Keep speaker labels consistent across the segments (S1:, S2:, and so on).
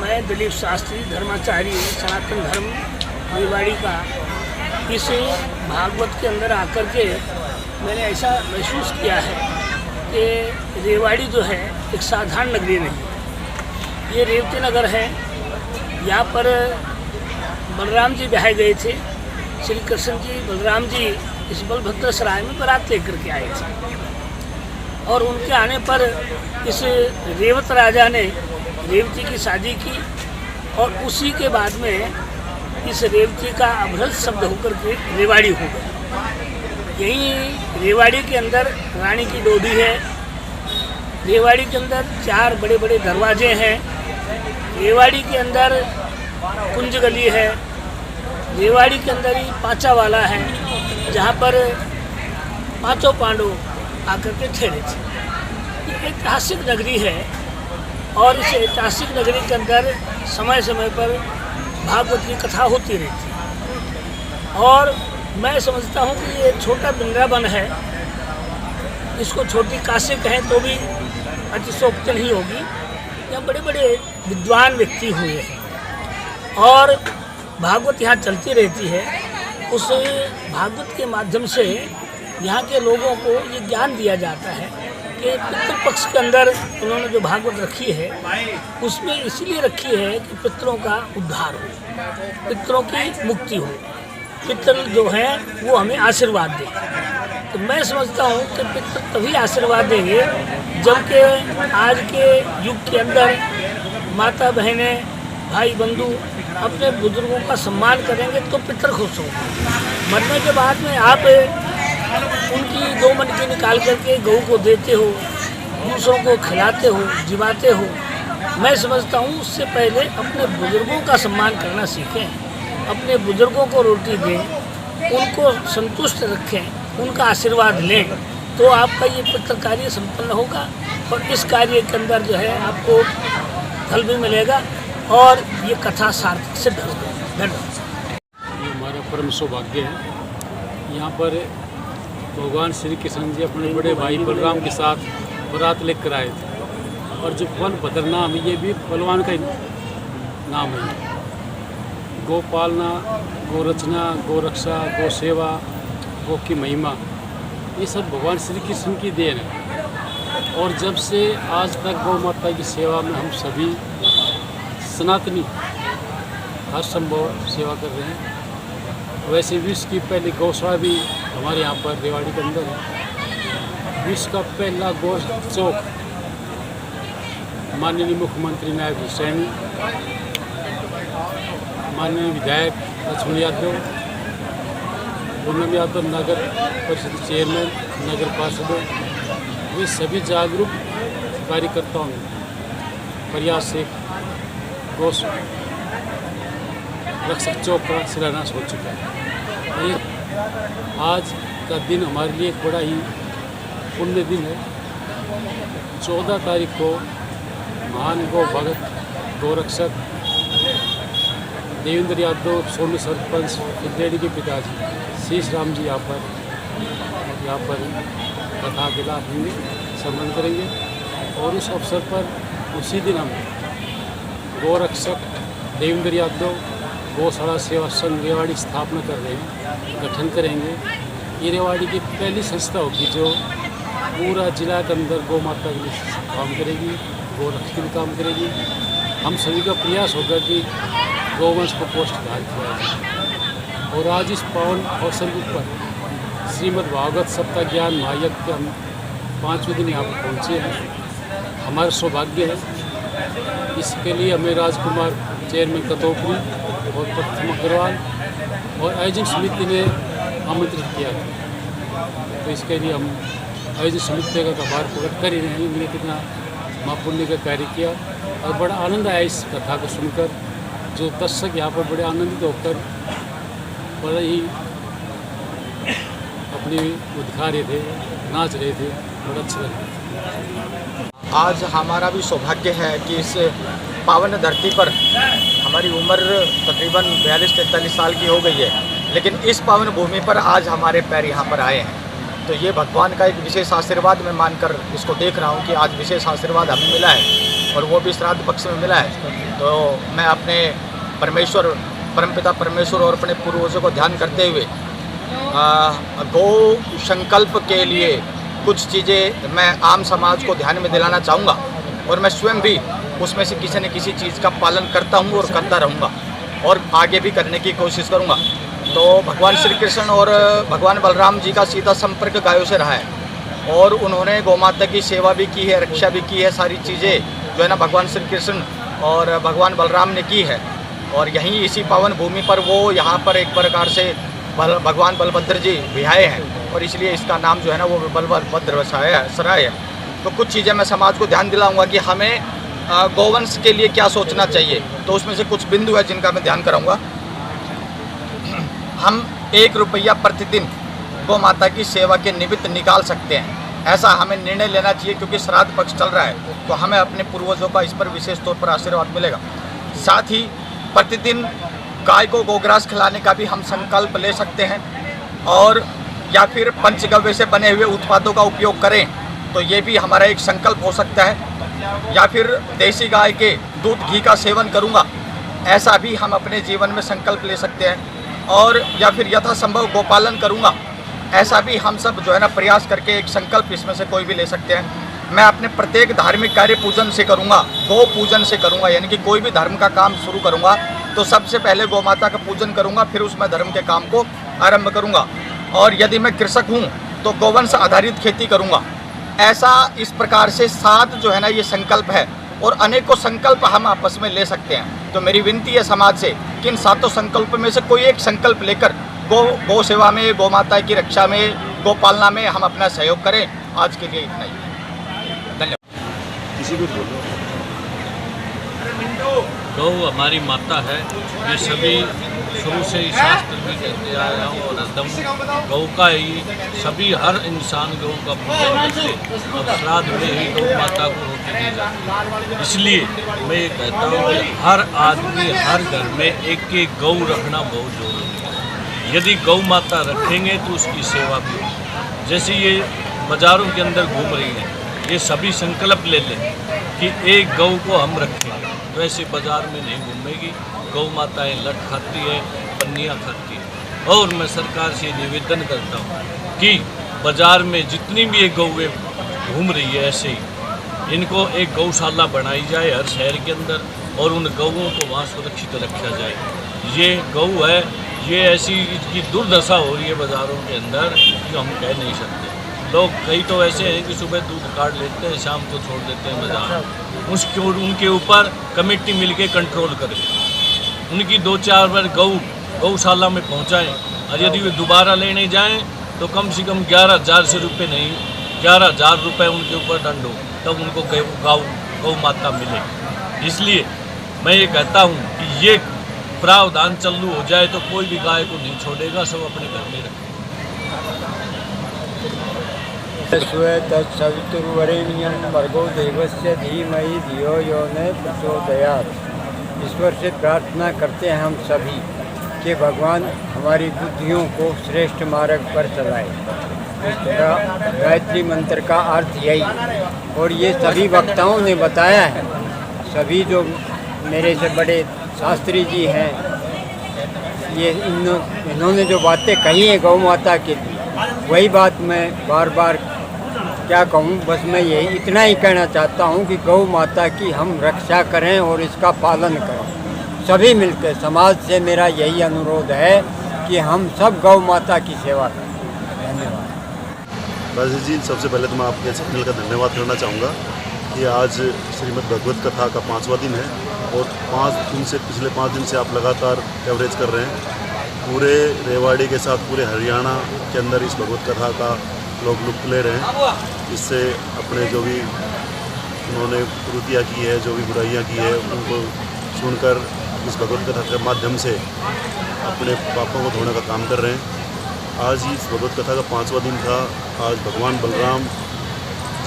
S1: मैं दिलीप शास्त्री धर्माचार्य सनातन धर्म रेवाड़ी का इस भागवत के अंदर आकर के मैंने ऐसा महसूस किया है कि रेवाड़ी जो है एक साधारण नगरी नहीं। ये रेवती नगर है। यहाँ पर बलराम जी ब्याहे गए थे। श्री कृष्ण जी बलराम जी इस बलभद्र सराय में बारात लेकर के आए थे और उनके आने पर इस रेवत राजा ने रेवती की शादी की और उसी के बाद में इस रेवती का अभ्रत शब्द होकर के रेवाड़ी हो गया। यही रेवाड़ी के अंदर रानी की डोडी है। रेवाड़ी के अंदर 4 बड़े बड़े दरवाजे हैं। रेवाड़ी के अंदर कुंज गली है। रेवाड़ी के अंदर ही पांचा वाला है जहाँ पर 5 पांडव आकर के ठहरे थे। ये ऐतिहासिक नगरी है और इस ऐतिहासिक नगरी के अंदर समय समय पर भागवत की कथा होती रहती है और मैं समझता हूँ कि ये छोटा वृंदावन है। इसको छोटी काशी कहें तो भी अतिशोक्ति नहीं होगी। यहाँ बड़े बड़े विद्वान व्यक्ति हुए हैं और भागवत यहाँ चलती रहती है। उस भागवत के माध्यम से यहाँ के लोगों को ये ज्ञान दिया जाता है कि पितृपक्ष के अंदर उन्होंने जो भागवत रखी है उसमें इसलिए रखी है कि पितरों का उद्धार हो, पितरों की मुक्ति हो, पितर जो हैं वो हमें आशीर्वाद दें। तो मैं समझता हूँ कि पितर तभी आशीर्वाद देंगे जबकि आज के युग के अंदर माता बहनें भाई बंधु अपने बुजुर्गों का सम्मान करेंगे तो पितर खुश होंगे। मरने के बाद में आप उनकी 2 मनकी निकाल करके गऊ को देते हो, दूसरों को खिलाते हो, जिवाते हो। मैं समझता हूँ उससे पहले अपने बुजुर्गों का सम्मान करना सीखें, अपने बुजुर्गों को रोटी दें, उनको संतुष्ट रखें, उनका आशीर्वाद लें तो आपका ये पितृ कार्य संपन्न होगा और इस कार्य के अंदर जो है आपको फल भी मिलेगा और ये कथा सार्थक सिद्ध होगी। धन्यवाद।
S2: ये हमारा परम सौभाग्य है। यहाँ पर भगवान श्री कृष्ण जी अपने बड़े भाई बलराम के साथ बारात लेकर आए थे और जो बलभद्र नाम है ये भी बलवान का नाम है। गौ पालना, गौ रचना, गौ रक्षा, गौ सेवा, गौ की महिमा ये सब भगवान श्री कृष्ण की देन है। और जब से आज तक गौ माता की सेवा में हम सभी सनातनी हर संभव सेवा कर रहे हैं। वैसे विश्व की पहली गौशाला भी हमारे यहाँ पर रेवाड़ी के अंदर है। विश्व का पहला गौ चौक माननीय मुख्यमंत्री नायब हुसैनी, माननीय विधायक लक्ष्मण यादव, पूनम यादव नगर परिषद चेयरमैन, नगर पार्षदों, वे सभी जागरूक कार्यकर्ताओं ने प्रयास से गौ रक्षक चौक का शिलान्यास हो चुका है। ये आज का दिन हमारे लिए एक बड़ा ही पुण्य दिन है। 14 तारीख को महान गौ भगत, गौ रक्षक देवेंद्र यादव सोनी सरपंच खिदेड़ी के पिताजी शीश राम जी यहाँ पर कथा के लाभ होंगे, सम्मान करेंगे और उस अवसर पर उसी दिन हम गौ रक्षक देवेंद्र यादव गौशाला सेवा संघ रेवाड़ी स्थापना कर रहे हैं, गठन करेंगे। ये रेवाड़ी की पहली संस्था होगी जो पूरा जिला के अंदर गौ माता के लिए काम करेगी, गौ रक्षा के लिए काम करेगी। हम सभी का प्रयास होगा कि गौवंश को पोषकार किया जाए। और आज इस पावन अवसर पर श्रीमद् भागवत सप्ताह ज्ञान महायज्ञ के हम 5वें दिन यहाँ पर पहुँचे हैं। हमारा सौभाग्य है। इसके लिए हमें राजकुमार चेयरमैन कतोपरी और प्रथम अग्रवाल और आयोजन समिति ने आमंत्रित किया था। तो इसके लिए हम आयोजन समिति का आभार प्रकट कर ही रहे हैं। इन्होंने कितना महापुण्य का कार्य किया और बड़ा आनंद आया इस कथा को सुनकर। जो दर्शक यहाँ पर बड़े आनंदित होकर बड़े ही अपनी उद्घा रहे थे, नाच रहे थे, बड़ा अच्छा लग रहा था।
S3: आज हमारा भी सौभाग्य है कि इस पावन धरती पर हमारी उम्र तकरीबन 42-43 साल की हो गई है, लेकिन इस पावन भूमि पर आज हमारे पैर यहाँ पर आए हैं तो ये भगवान का एक विशेष आशीर्वाद मैं मानकर इसको देख रहा हूँ कि आज विशेष आशीर्वाद हमें मिला है और वो भी श्राद्ध पक्ष में मिला है। तो मैं अपने परमेश्वर, परमपिता परमेश्वर और अपने पूर्वजों को ध्यान करते हुए गौ संकल्प के लिए कुछ चीज़ें मैं आम समाज को ध्यान में दिलाना चाहूँगा और मैं स्वयं भी उसमें से किसी न किसी चीज़ का पालन करता हूँ और करता रहूँगा और आगे भी करने की कोशिश करूँगा। तो भगवान श्री कृष्ण और भगवान बलराम जी का सीधा संपर्क गायों से रहा है और उन्होंने गौ माता की सेवा भी की है, रक्षा भी की है। सारी चीज़ें जो है ना भगवान श्री कृष्ण और भगवान बलराम ने की है और यहीं इसी पावन भूमि पर वो यहाँ पर एक प्रकार से भगवान बलभद्र जी विहाए हैं और इसलिए इसका नाम जो है ना वो बलभद्र सराय है। तो कुछ चीज़ें मैं समाज को ध्यान दिलाऊंगा कि हमें गौवंश के लिए क्या सोचना चाहिए। तो उसमें से कुछ बिंदु है जिनका मैं ध्यान कराऊंगा। हम 1 रुपया प्रतिदिन गौ माता की सेवा के निमित्त निकाल सकते हैं, ऐसा हमें निर्णय लेना चाहिए क्योंकि श्राद्ध पक्ष चल रहा है तो हमें अपने पूर्वजों का इस पर विशेष तौर पर आशीर्वाद मिलेगा। साथ ही प्रतिदिन गाय को गोग्रास खिलाने का भी हम संकल्प ले सकते हैं और या फिर पंचगव्य से बने हुए उत्पादों का उपयोग करें तो ये भी हमारा एक संकल्प हो सकता है। या फिर देसी गाय के दूध घी का सेवन करूँगा, ऐसा भी हम अपने जीवन में संकल्प ले सकते हैं। और या फिर यथासंभव गोपालन करूँगा, ऐसा भी हम सब जो है ना प्रयास करके एक संकल्प इसमें से कोई भी ले सकते हैं। मैं अपने प्रत्येक धार्मिक कार्य पूजन से करूँगा, गौ पूजन से करूँगा, यानी कि कोई भी धर्म का काम शुरू करूँगा तो सबसे पहले गौ माता का पूजन करूँगा, फिर उसमें धर्म के काम को आरंभ करूँगा। और यदि मैं कृषक हूँ तो गोवंश आधारित खेती करूँगा। ऐसा इस प्रकार से 7 जो है ना ये संकल्प है और अनेकों संकल्प हम आपस में ले सकते हैं। तो मेरी विनती है समाज से कि इन 7 संकल्प में से कोई एक संकल्प लेकर गौ सेवा में, गौ माता की रक्षा में, गौ पालना में हम अपना सहयोग करें। आज के लिए इतना ही, धन्यवाद।
S4: किसी को बोलो।
S5: गौ हमारी माता है, ये सभी शुरू से ही शास्त्र भी कहते आया हूँ और एकदम गौ का ही सभी हर इंसान गौ का पूजन करते और श्राद्ध में ही गौ माता को रोटी दी जाती है। इसलिए मैं ये कहता हूँ कि हर आदमी हर घर में एक एक गौ रखना बहुत जरूरी है। यदि गौ माता रखेंगे तो उसकी सेवा भी होगी। जैसे ये बाज़ारों के अंदर घूम रही हैं, ये सभी संकल्प ले लें कि एक गौ को हम रखेंगे, वैसे बाज़ार में नहीं घूमेगी। गौ माताएँ लट खाती है, पन्नियाँ खाती है। और मैं सरकार से निवेदन करता हूँ कि बाज़ार में जितनी भी एक गौएँ घूम रही है ऐसे ही इनको एक गौशाला बनाई जाए हर शहर के अंदर और उन गौओं को वहाँ सुरक्षित रखा जाए। ये गौ है, ये ऐसी इसकी दुर्दशा हो रही है बाज़ारों के अंदर कि हम कह नहीं सकते। लोग कई तो ऐसे हैं कि सुबह दूध काट लेते हैं, शाम को छोड़ देते हैं बाज़ार। उसके उनके ऊपर कमेटी मिलके कंट्रोल करे, उनकी 2-4 बार गौशाला में पहुंचाएं और यदि वे दोबारा लेने जाएं तो कम से कम 11,000 से रुपये नहीं 11,000 रुपये उनके ऊपर दंड हो, तब उनको गौ माता मिलेगी। इसलिए मैं ये कहता हूँ कि ये प्रावधान चालू हो जाए तो कोई भी गाय को नहीं छोड़ेगा, सब अपने घर में रखेगा।
S6: तत्सवितुर्वरेण्यं भर्गो देवस्य धीमहि धियो यो न प्रचोदयात्। ईश्वर से प्रार्थना करते हैं हम सभी कि भगवान हमारी बुद्धियों को श्रेष्ठ मार्ग पर चलाए। इस तरह गायत्री मंत्र का अर्थ यही और ये सभी वक्ताओं ने बताया है। सभी जो मेरे से बड़े शास्त्री जी हैं, ये इन्होंने जो बातें कही हैं गौ माता के लिए, वही बात मैं बार बार क्या कहूँ, बस मैं यही इतना ही कहना चाहता हूँ कि गौ माता की हम रक्षा करें और इसका पालन करें सभी मिलकर। समाज से मेरा यही अनुरोध है कि हम सब गौ माता की सेवा करें। धन्यवाद।
S4: राजेश जी, सबसे पहले तो मैं आपके चैनल का धन्यवाद करना चाहूँगा कि आज श्रीमद् भगवत कथा का 5वां दिन है और 5 दिन से पिछले 5 दिन से आप लगातार कवरेज कर रहे हैं। पूरे रेवाड़ी के साथ पूरे हरियाणा के अंदर इस भगवत कथा का लोग लुत्फ ले रहे हैं। इससे अपने जो भी उन्होंने त्रुटियाँ की है, जो भी बुराइयाँ की है, उनको सुनकर इस भगवत कथा के माध्यम से अपने पापों को धोने का काम कर रहे हैं। आज इस भगवत कथा का 5वां दिन था। आज भगवान बलराम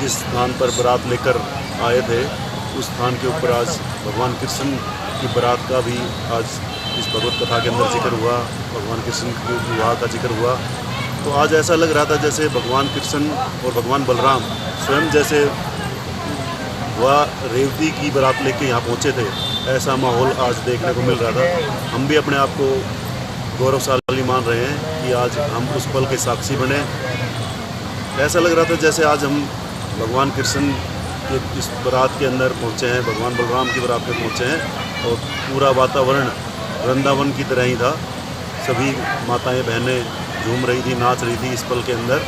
S4: जिस स्थान पर बारात लेकर आए थे उस स्थान के ऊपर आज भगवान कृष्ण की बारात का भी आज इस भगवत कथा के अंदर जिक्र हुआ। भगवान कृष्ण के विवाह का जिक्र हुआ तो आज ऐसा लग रहा था जैसे भगवान कृष्ण और भगवान बलराम स्वयं जैसे वह रेवती की बारात लेके यहाँ पहुँचे थे, ऐसा माहौल आज देखने को मिल रहा था। हम भी अपने आप को गौरवशाली मान रहे हैं कि आज हम उस पल के साक्षी बने। ऐसा लग रहा था जैसे आज हम भगवान कृष्ण के इस बारात के अंदर पहुँचे हैं, भगवान बलराम की बारात में पहुँचे हैं और पूरा वातावरण वृंदावन की तरह ही था। सभी माताएं बहनें झूम रही थी, नाच रही थी इस पल के अंदर,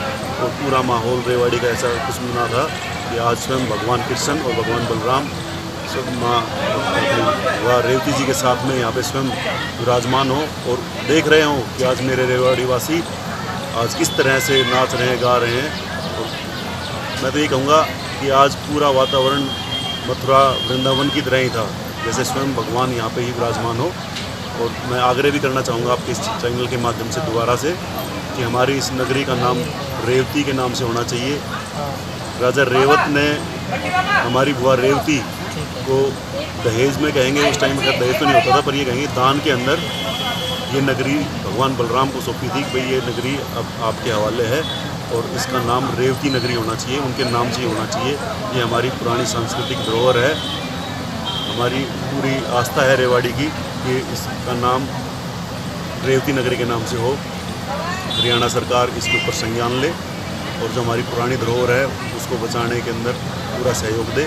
S4: और पूरा माहौल रेवाड़ी का ऐसा खुशनुमा था कि आज स्वयं भगवान कृष्ण और भगवान बलराम सब माँ वह रेवती जी के साथ में यहाँ पे स्वयं विराजमान हो और देख रहे हों कि आज मेरे रेवाड़ी वासी आज किस तरह से नाच रहे हैं, गा रहे हैं। और मैं तो ये कहूँगा कि आज पूरा वातावरण मथुरा वृंदावन की तरह ही था, जैसे स्वयं भगवान यहाँ पे ही विराजमान हो। और मैं आग्रह भी करना चाहूँगा आपके इस चैनल के माध्यम से दोबारा से कि हमारी इस नगरी का नाम रेवती के नाम से होना चाहिए। राजा रेवत ने हमारी बुआ रेवती को दहेज में कहेंगे, उस टाइम में दहेज तो नहीं होता था, पर ये कहेंगे दान के अंदर ये नगरी भगवान बलराम को सौंपी थी कि भाई ये नगरी अब आपके हवाले है और इसका नाम रेवती नगरी होना चाहिए, उनके नाम से ही होना चाहिए। ये हमारी पुरानी सांस्कृतिक धरोहर है, हमारी पूरी आस्था है रेवाड़ी की कि इसका नाम रेवती नगरी के नाम से हो। हरियाणा सरकार इसके ऊपर संज्ञान ले और जो हमारी पुरानी धरोहर है उसको बचाने के अंदर पूरा सहयोग दे।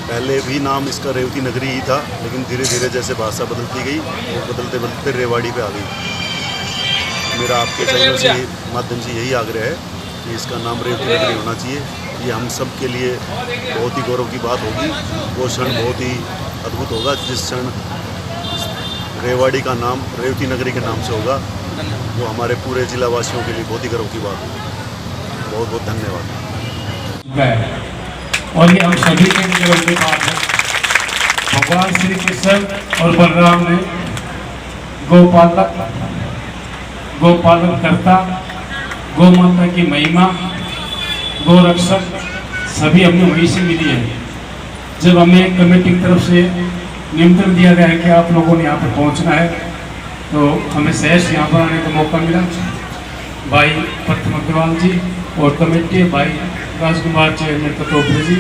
S4: पहले भी नाम इसका रेवती नगरी ही था, लेकिन धीरे धीरे जैसे भाषा बदलती गई और बदलते बदलते रेवाड़ी पे आ गई। मेरा आपके चैनल से माध्यम से यही आग्रह है कि इसका नाम रेवती नगरी होना चाहिए। ये हम सब के लिए बहुत ही गौरव की बात होगी। वो क्षण बहुत ही अद्भुत होगा जिस क्षण रेवाड़ी का नाम रेवती नगरी के नाम से होगा, वो हमारे पूरे जिला वासियों के लिए बहुत ही गर्व की बात होगी। बहुत बहुत धन्यवाद।
S7: और ये हम सभी के लिए गर्व की बात है। भगवान श्री कृष्ण और बलराम ने गोपालन करता, गौ माता की महिमा, गौ रक्षक सभी हमें वहीं से मिली है। जब हमें कमेटी की तरफ से निमंत्रण दिया गया है कि आप लोगों ने यहाँ पर पहुँचना है, तो हमें सहज यहाँ पर आने का मौका मिला। भाई प्रथम अग्रवाल जी और कमेटी भाई राजकुमार चेयरमैन कटोपरे जी,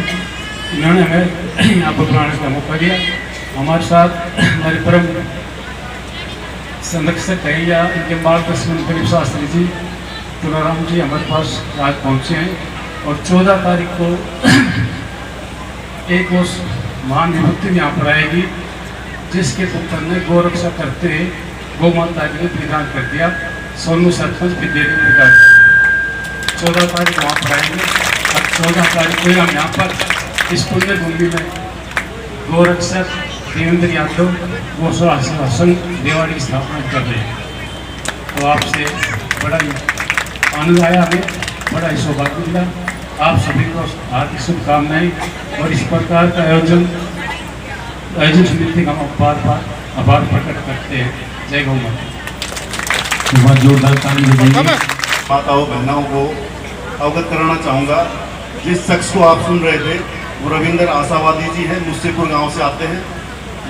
S7: इन्होंने हमें यहाँ पर बुलाने का मौका दिया। हमारे साथ हमारे परम संरक्षक है या इनके मार्गदर्शन गरीब शास्त्री जी, तुलाराम जी हमारे पास आज पहुँचे हैं। और 14 तारीख को एक उस महान विभूति यहाँ पर आएगी जिसके पुत्र ने गौ रक्षा करते गौ माता के लिए बलिदान कर दिया, सोनू सरपंच विद्यालय प्रकार 14 तारीख वहाँ पर आएंगे। और 14 तारीख को हम यहाँ पर इस पुण्य भूमि में गौ रक्षक देवेंद्र यादव गौशाला सेवा संघ रेवाड़ी की स्थापना कर रहे हैं। तो आपसे बड़ा ही आनंद आया, हमें बड़ा ही सौभाग्य मिला। आप सभी को हार्दिक शुभकामनाएं और इस प्रकार का आयोजन समिति का हम बार बार आभार प्रकट करते हैं। जय गौ माता। जोरदार
S8: माताओं बहनों को अवगत कराना चाहूँगा। जिस शख्स को आप सुन रहे थे वो रविंद्र आशावादी जी हैं, मुस्सीपुर गांव से आते हैं।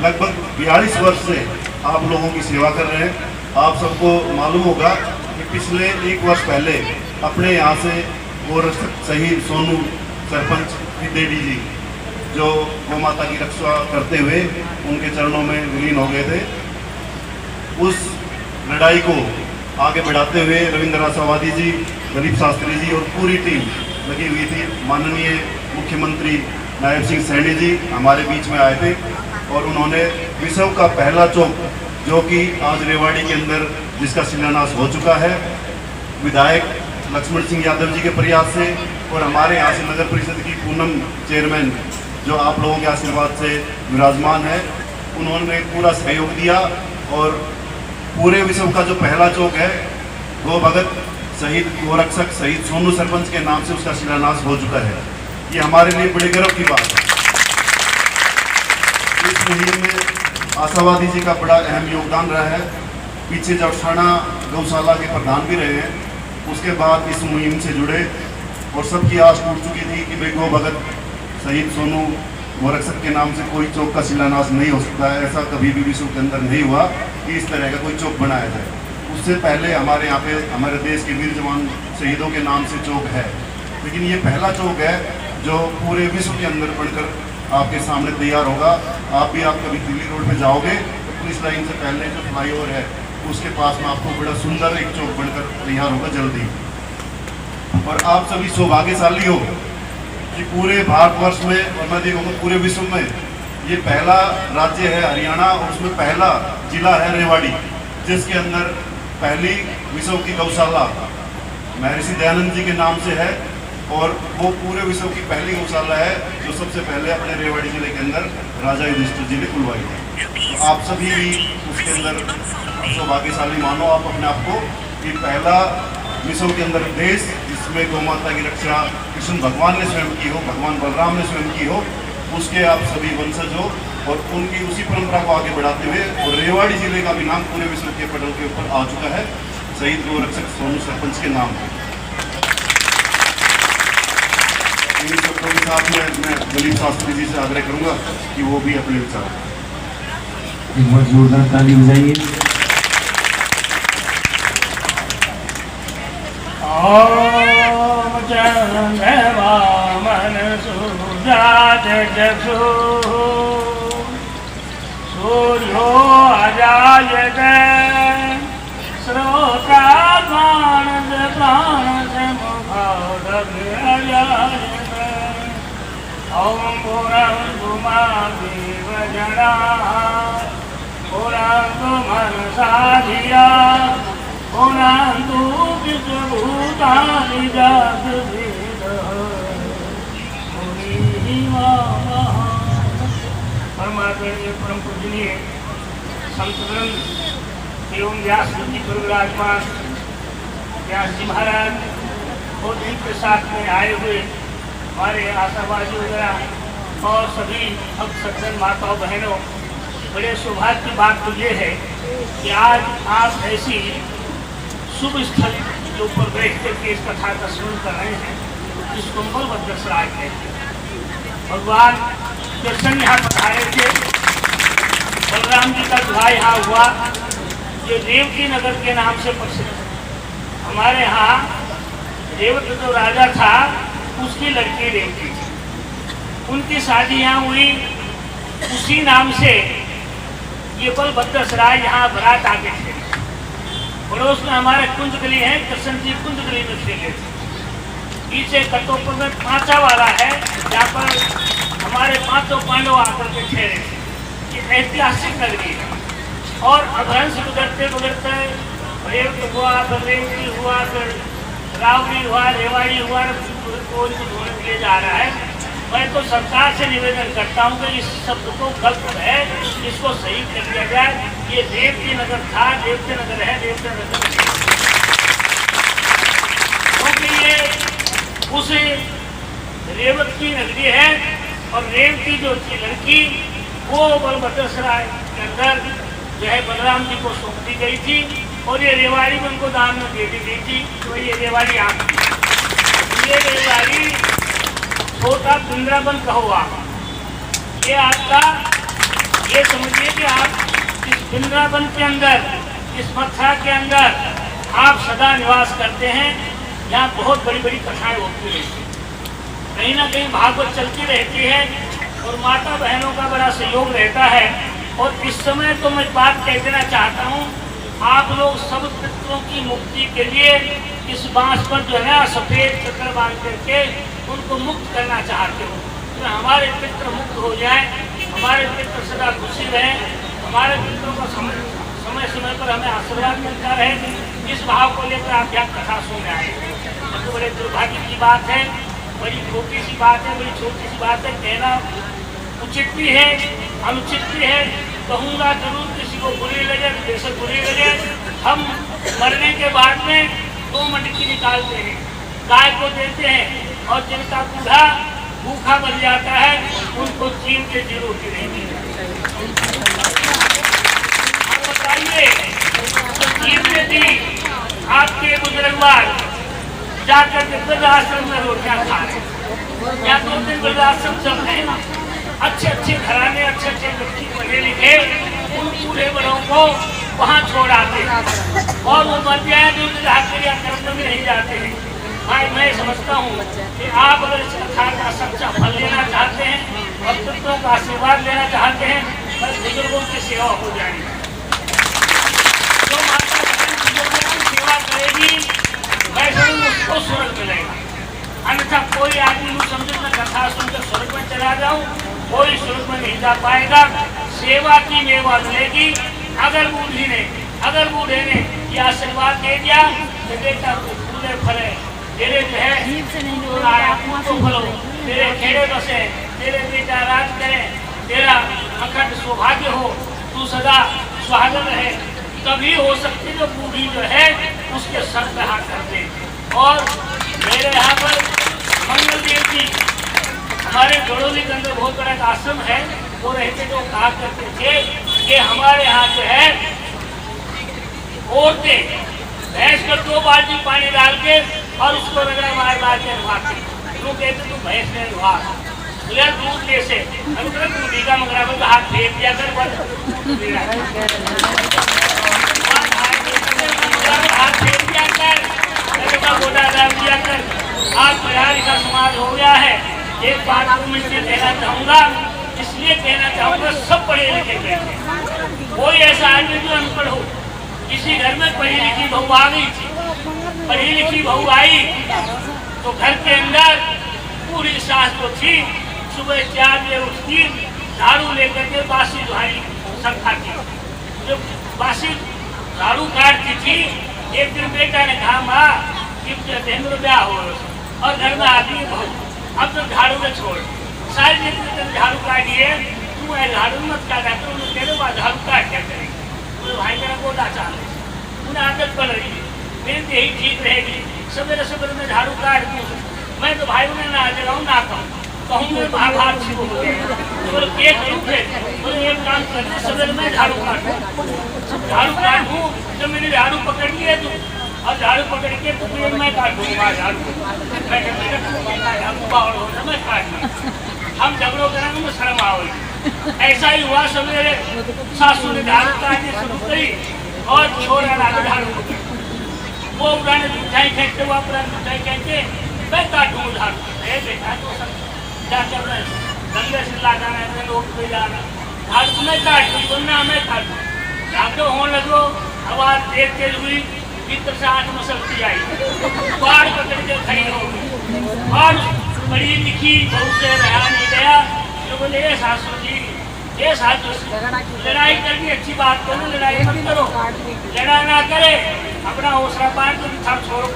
S8: लगभग 42 वर्ष से आप लोगों की सेवा कर रहे हैं। आप सबको मालूम होगा कि पिछले 1 वर्ष पहले अपने यहाँ से गौ रक्षक शहीद सोनू सरपंच विद्याडी जी जो गौ माता की रक्षा करते हुए उनके चरणों में विलीन हो गए थे, उस लड़ाई को आगे बढ़ाते हुए रविंद्र आशावादी जी, गरीब शास्त्री जी और पूरी टीम लगी हुई थी। माननीय मुख्यमंत्री नायब सिंह सैनी जी हमारे बीच में आए थे और उन्होंने विश्व का पहला चौक जो कि आज रेवाड़ी के अंदर जिसका शिलान्यास हो चुका है, विधायक लक्ष्मण सिंह यादव जी के प्रयास से और हमारे यहाँ से नगर परिषद की पूनम चेयरमैन जो आप लोगों के आशीर्वाद से विराजमान है, उन्होंने पूरा सहयोग दिया और पूरे विश्व का जो पहला चौक है गौ भगत शहीद गौ रक्षक शहीद सोनू सरपंच के नाम से उसका शिलान्यास हो चुका है। ये हमारे लिए बड़े गर्व की बात है। इस मुहिम में आशावादी जी का बड़ा अहम योगदान रहा है। पीछे जड़साना गौशाला के प्रधान भी रहे हैं, उसके बाद इस मुहिम से जुड़े और सबकी आस टूट चुकी थी कि भाई गौ भगत शहीद सोनू गौ रक्षक के नाम से कोई चौक का शिलान्यास नहीं हो सकता है। ऐसा कभी भी विश्व के अंदर नहीं हुआ कि इस तरह का कोई चौक बनाया जाए। उससे पहले हमारे यहाँ पे हमारे देश के वीर जवान शहीदों के नाम से चौक है, लेकिन ये पहला चौक है जो पूरे विश्व के अंदर बनकर आपके सामने तैयार होगा। आप भी आप कभी दिल्ली रोड पे जाओगे तो पुलिस लाइन से पहले जो फ्लाईओवर है उसके पास में आपको बड़ा सुंदर एक चौक बनकर तैयार होगा जल्दी। और आप सभी सौभाग्यशाली हो कि पूरे भारतवर्ष में और मैं देखूँगा पूरे विश्व में ये पहला राज्य है हरियाणा, और उसमें पहला जिला है रेवाड़ी, जिसके अंदर पहली विश्व की गौशाला महर्षि दयानंद जी के नाम से है, और वो पूरे विश्व की पहली गौशाला है जो सबसे पहले अपने रेवाड़ी जिले के अंदर राजा युधिष्ठिर जी ने खुलवाई है। तो आप सभी भी उसके अंदर सौभाग्यशाली मानो आप अपने आप को कि पहला विश्व के अंदर देश जिसमें गौ माता की रक्षा कृष्ण भगवान ने स्वयं की हो, भगवान बलराम ने स्वयं की हो, उसके आप सभी वंशज हो और उनकी उसी परंपरा को आगे बढ़ाते हुए और रेवाड़ी जिले का भी नाम पूरे विश्व के पटल के ऊपर आ चुका है शहीद गौ रक्षक सोनू सरपंच के नाम पर। इन शब्दों के साथ मैं दलीप शास्त्री जी से आग्रह करूंगा कि वो भी अपने विचार
S7: एक बार जोरदार ताली बजाइए।
S1: ओम चंद्रवामन सुजात चक्षु सूर्यो अजायत श्रोता प्राणद प्राणद मुखादग अजायत ओम पुरंदु देव जना पुरंदु मनसा धिया पुरंदु विश्वभूतानि जगत वेद परमात्मा परम पूजनीय संत ग्रंथ एवं व्यास जी गुरु विराजमान व्यास जी महाराज और इनके साथ में आए हुए हमारे आशावादी वगैरह और सभी भक्त सज्जन माताओं बहनों, बड़े सौभाग्य की बात तो ये है कि आज आप ऐसी शुभ स्थल के ऊपर बैठ करके इस कथा का श्रवण कर रहे हैं जिसको बलभद्रसराय कहते हैं। भगवान कृष्ण यहाँ पधारे थे, बलराम जी का विवाह यहाँ हुआ, ये रेवती नगर के नाम से प्रसिद्ध है। हमारे यहाँ रेवत जो राजा था उसकी लड़की रेवती थी, उनकी शादी यहाँ हुई, उसी नाम से ये बलभद्रसराय यहाँ बारात आगे थे। पड़ोस में हमारे कुंजगली है, कृष्ण जी कुंजगली में खेले थे। पीछे कटोपुर में पांचा वाला है जहाँ पर हमारे पांचों पांडव आकर के ठहरे थे। ये ऐतिहासिक नगरी है और अभ्रंश गुजरते गुजरते रेवती हुआ, बलरेवती हुआ, फिर रावड़ी हुआ, रेवाड़ी हुआ, को ढूंढ के जा रहा है। मैं तो सरकार से निवेदन करता हूँ कि इस शब्द को गलत है, इसको सही कर दिया जाए। ये रेवती नगर था, रेवती नगर है, रेवती नगर क्योंकि ये उस रेवत की नगरी है और रेवती जो थी लड़की वो बलभद्रसराय के अंदर जो है बलराम जी को सौंप दी गई थी और ये रेवाड़ी में उनको दान में दे दी गई थी। तो ये रेवाड़ी आप ये रेवाड़ी छोटा वृंदावन का हुआ। ये आपका ये समझिए कि आप इस वृंदावन के अंदर, इस मथुरा के अंदर आप सदा निवास करते हैं। यहाँ बहुत बड़ी बड़ी कथाएं होती रहती हैं, कहीं ना कहीं भागवत चलती रहती है और माता बहनों का बड़ा सहयोग रहता है। और इस समय तो मैं बात कह देना चाहता हूँ, आप लोग सब पितरों की मुक्ति के लिए इस बांस पर जो है सफेद चक्र बांध करके उनको मुक्त करना चाहते हो, तो हमारे पितृ मुक्त हो जाए, हमारे पितृ सदा खुशी रहें, हमारे पितरों का समय समय पर हमें आशीर्वाद मिलता रहे। इस भाव को लेकर आप यहाँ कथा सुनने आए, तो बड़े दुर्भाग्य की बात है, बड़ी छोटी सी बात है, बड़ी छोटी सी बात है। कहना उचित भी है, अनुचित भी है, कहूँगा जरूर, किसी को बुरी लगे, बेशक बुरी लगे। हम मरने के बाद में 2 मटकी निकालते हैं, गाय को देते हैं और जिनका बूढ़ा भूखा बन जाता है उनको चीन के 0 रोटी नहीं दी जाती। आप बताइए, चीन में दी आपके बुजुर्गवार जाकर के वृद्धाश्रम में रोटियां खा रहे, या 2 दिन वृद्धाश्रम चल रहे हैं। अच्छे अच्छे घराने, अच्छे अच्छे व्यक्ति पढ़े लिखे, उन बूढ़े बड़ों को वहाँ छोड़ आते हैं और वो मर जाए तो उनके हाथ क्रिया कर्म में नहीं जाते हैं। भाई मैं समझता हूँ कि आप अगर इस कथा का सच्चा फल लेना चाहते हैं और पितरों का आशीर्वाद लेना चाहते हैं, बस बुजुर्गों की सेवा हो जाएगी। जो माता बुजुर्गों की सेवा करेगी मैं समझ उसको स्वर्ग मिलेगा। अन्यथा कोई आदमी नहीं समझे मैं कथा सुनकर स्वर्ग में चला जाऊँ, कोई स्वर्ग में नहीं जा पाएगा। सेवा की मेवा मिलेगी। अगर बूढ़े ने ये आशीर्वाद दे दिया तो बेटा फूले फले, तेरे जो है तो फलो, तेरे खेड़े बसे, तेरे बेटा राज करे, तेरा अखंड सौभाग्य हो, तू सदा सुहागन रहे, तभी हो सकती जो बूढ़ी जो है उसके सर पे हाथ कर दे। और मेरे यहाँ पर मंगल देव जी हमारे गड़ोली के अंदर बहुत बड़ा आश्रम है, वो रहते जो कहा करते थे कि हमारे यहाँ जो है औरतें भैंस को 2 बाल्टी पानी डाल के और उसको रगड़ा मार के नहाते। लोग कहते तू भैंस ने नहा यार दूध ले से दूधी का मंगरा को हाथ फेंक दिया कर हाथ फेंक दिया कर गोटा डाल दिया कर। आज बिहारी का समाज हो गया है। एक बात को मैं कहना चाहूँगा, इसलिए कहना चाहूँगा सब पढ़े लिखे कहते, कोई ऐसा आदमी जो अनपढ़ हो। किसी घर में पढ़ी लिखी बहू आ गई थी, पढ़ी लिखी बहू आई तो घर के अंदर पूरी सास तो थी, सुबह 4 बजे उठती, झाड़ू लेकर के बासी दुहाई सब खाती। जो बासी झाड़ू काटती थी, एक दिन बेटा ने कहा माँ कि ब्याह हो और घर में आ गई बहू, अब तो झाड़ू में छोड़, सारी दिन झाड़ू काटिए, तू झाड़ू मत काटा, तो तेरे पास झाड़ू काट क्या करेगी। तो भाई मेरा गोटा चाल उन्हें आदत पड़ रही है, मेरी यही ठीक रहेगी, सवेरे सवेरे में झाड़ू काट दूँ। मैं तो भाई उन्हें ना जगाऊँ ना कहूँ मेरे भाग शुरू हो गए। एक काम करते सवेरे में झाड़ू काटूँ, जब मैंने झाड़ू पकड़ लिया तू और झाड़ू पकड़ के तो फिर मैं काटूँगा झाड़ू, मैं काटूँ। हम झगड़ों करेंगे मैं शर्म आओगी। ऐसा ही हुआ, सवेरे सासू ने झाड़ू काटने शुरू करी और छोरा लाकर झाड़ू पकड़ी। वो पुराने मिठाई फेंकते हुआ पुराने मिठाई कहते मैं काटूँ झाड़ू। बेटा तो सब जाकर मैं गंगे से ला जाना है, लोग पे जाना झाड़ू मैं काट दूँ, वरना मैं काटूँ। झाड़ू होने लगो, आवाज तेज तेज हुई, भीतर से आँच मसलती आई, बाढ़ पकड़ के खड़ी हो गई और बड़ी लिखी बहू से रहा नहीं गया। तो बोले ये सासू जी, ये सासू लड़ाई करनी अच्छी बात करो, लड़ाई मत करो, लड़ा ना करे, अपना हौसला पार तो सब छोड़ो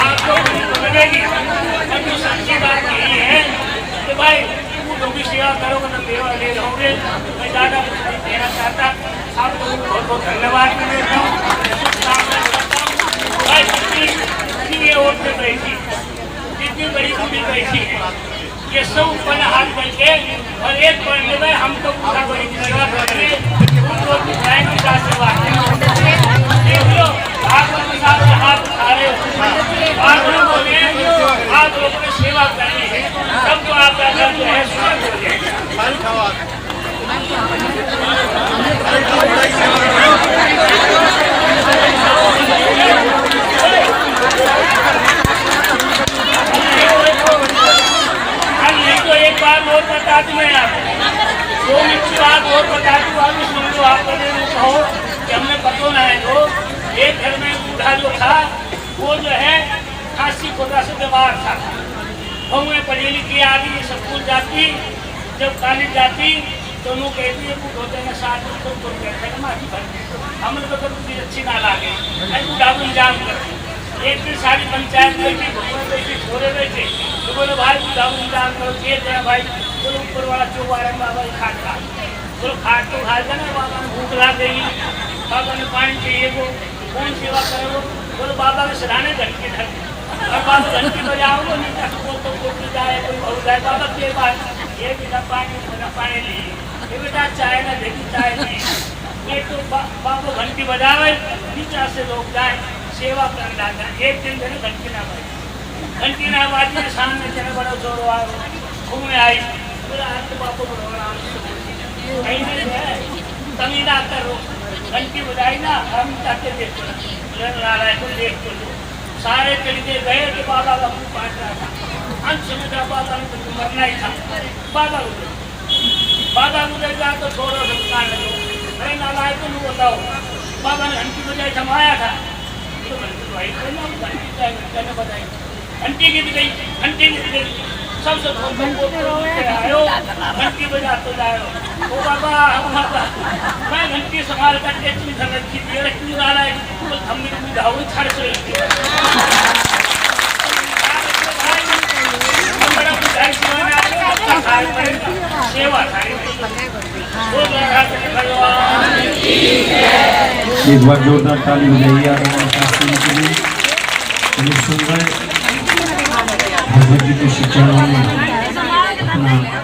S1: आपको लगेगी। तो सच्ची बात यही है कि भाई लोग भी सेवा करोगे तो सेवा ले रहोगे। मैं ज़्यादा कुछ नहीं कहना चाहता, आप लोगों को बहुत बहुत धन्यवाद देता हूँ। जितनी औरतें बैठी, जितनी बड़ी बूढ़ी बैठी है, ये सब ऊपर हाथ करके और एक पढ़ने में हम तो पूरा बड़ी सेवा करेंगे, उनको दिखाएंगे आशीर्वाद। देख लो आप लोग हाथ उठा रहे हो, आप लोगों ने सेवा करनी है, तब तो आपका घर जो है स्वर्ग हो जाएगा। तो एक बात और बता दूं मैं आपको, 2 मिनट की बात और बता दूं, आप सुन लो। आप कहो कि हमने पतो ना है। तो एक घर में बूढ़ा जो था वो जो है खांसी खोदा से बीमार था। बहुएं पढ़ी लिखी आदमी स्कूल जाती, जब कॉलेज जाती तो उन्होंने कहती है बूढ़ों में 7 दिन माफी भर हमने तो कभी अच्छी ना लागे बूढ़ा को इंजाम करती। एक दिन सारी पंचायत बैठी, भगवान बैठी, छोरे बैठे, तो बोले भाई बूढ़ा को इंजाम करो, ये दिया भाई। बोलो ऊपर वाला चौबारा बाबा खाट खा, बोलो खाट तो खा जाना, बाबा ने भूख ला देगी, बाबा ने पानी चाहिए, वो कौन सेवा करोगे। बोलो बाबा के सराहने घंटी धर और बाबा घंटी बजाओगे, नहीं तो कोई जाए कोई बहुत जाए, बाबा के पास ये बेटा पानी ली, ये बेटा चाय ना देखी चाय नहीं, ये तो बाबा घंटी बजावे, नीचा से लोग जाए सेवा करने लगा। एक दिन मैंने घंटी ना बजाई, घंटी ना बाजी सामने चले बड़ा जोर आयो घूमे आई मेरा हाथ बापू भगवान कहीं नहीं है कमी ना करो घंटी बजाई ना हम जाके देखो नारायण को देख के सारे चलते गए कि बाबा का मुंह काट रहा था अंत में था बाबा ने तो मरना ही था बाबा उधर जा तो छोड़ो संस्कार लगे अरे नारायण को बताओ बाबा ने घंटी बजाई थमाया था तो घंटी भाई को ना बताई घंटी गिर गई सबसे आयो घंटी बजा तो जाओ ओ बाबा मैं घंटी संभाल करके इतनी धन रखी थी क्यों आ रहा है हम भी धाव छड़ से सेवा
S7: एक बार जोरदार ताली बजाइए सुन रहे भगवत जी के शिक्षा में अपना